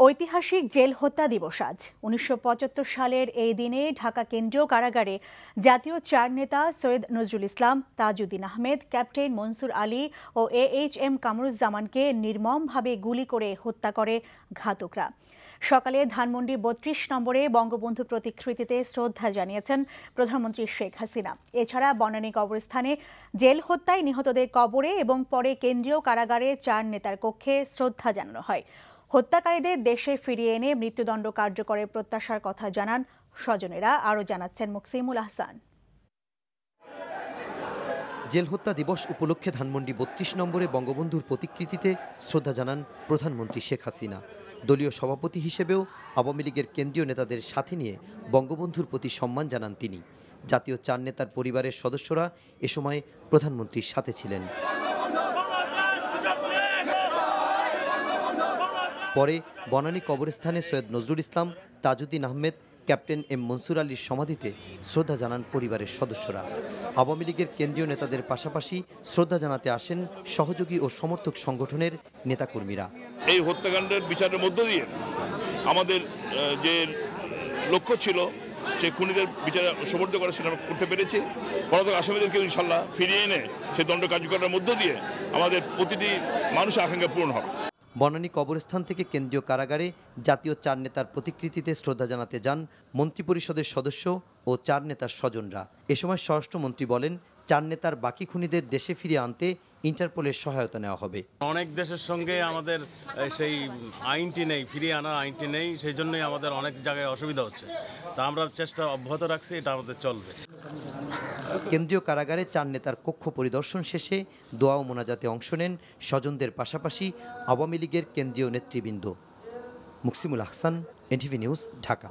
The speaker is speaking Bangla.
ঐতিহাসিক জেল হত্যা দিবস আজ ১৯৭৫ সালের এই দিনে ঢাকা কেন্দ্রীয় কারাগারে জাতীয় চার নেতা সৈয়দ নজরুল ইসলাম, তাজউদ্দিন আহমেদ, ক্যাপ্টেন মনসুর আলী ও AHM কামরুজ্জামানকে নির্মমভাবে গুলি করে হত্যা করে ঘাতকরা। সকালে ধানমন্ডি ৩২ নম্বরে বঙ্গবন্ধু প্রতিকৃতিতে শ্রদ্ধা জানিয়েছেন প্রধানমন্ত্রী শেখ হাসিনা। এছাড়া বনানী কবরস্থানে জেল হত্যায় নিহতদের কবরে এবং পরে কেন্দ্রীয় কারাগারে চার নেতার কক্ষে শ্রদ্ধা জানানো হয়। হত্যাকারীদের দেশে ফিরিয়ে এনে মৃত্যুদণ্ড কার্যকরের প্রত্যাশার কথা জানান স্বজনেরা। আরও জানাচ্ছেন মুকসিমুল আহসান। জেল হত্যা দিবস উপলক্ষে ধানমন্ডি ৩২ নম্বরে বঙ্গবন্ধুর প্রতিকৃতিতে শ্রদ্ধা জানান প্রধানমন্ত্রী শেখ হাসিনা। দলীয় সভাপতি হিসেবেও আওয়ামী লীগের কেন্দ্রীয় নেতাদের সাথে নিয়ে বঙ্গবন্ধুর প্রতি সম্মান জানান তিনি। জাতীয় চার নেতার পরিবারের সদস্যরা এ সময় প্রধানমন্ত্রীর সাথে ছিলেন। পরে বনানী কবরস্থানে সৈয়দ নজরুল ইসলাম, তাজউদ্দিন আহমেদ, ক্যাপ্টেন মনসুর আলীর সমাধিতে শ্রদ্ধা জানান পরিবারের সদস্যরা। আওয়ামী লীগের কেন্দ্রীয় নেতাদের পাশাপাশি শ্রদ্ধা জানাতে আসেন সহযোগী ও সমর্থক সংগঠনের নেতাকর্মীরা। এই হত্যাকাণ্ডের বিচারের মধ্য দিয়ে আমাদের যে লক্ষ্য ছিল সেই খুনিদের বিচার সমর্থ করে সেটা করতে পেরেছি। পলাতক আসামিদেরকে ইনশাল্লাহ ফিরিয়ে এনে সেই দণ্ড কার্যকরের মধ্য দিয়ে আমাদের প্রতিটি মানুষের আকাঙ্ক্ষা পূরণ হবে। বনানী কবরস্থান থেকে কেন্দ্রীয় কারাগারে জাতীয় চার নেতার প্রতিকৃতিতে শ্রদ্ধা জানাতে যান মন্ত্রিপরিষদের সদস্য ও চার নেতার স্বজনরা। এ সময় স্বরাষ্ট্রমন্ত্রী বলেন, চার নেতার বাকি খুনিদের দেশে ফিরিয়ে আনতে ইন্টারপোলের সহায়তা নেওয়া হবে। অনেক দেশের সঙ্গে আমাদের সেই আইনটি নেই, ফিরিয়ে আনার আইনটি নেই, সেই জন্যই আমাদের অনেক জায়গায় অসুবিধা হচ্ছে। তা আমরা চেষ্টা অব্যাহত রাখছি, এটা আমাদের চলবে। কেন্দ্রীয় কারাগারে চার নেতার কক্ষ পরিদর্শন শেষে দোয়া ও মোনাজাতে অংশ নেন স্বজনদের পাশাপাশি আওয়ামী লীগের কেন্দ্রীয় নেতৃবৃন্দ। Muksimul Ahsan, NTV news, Dhaka.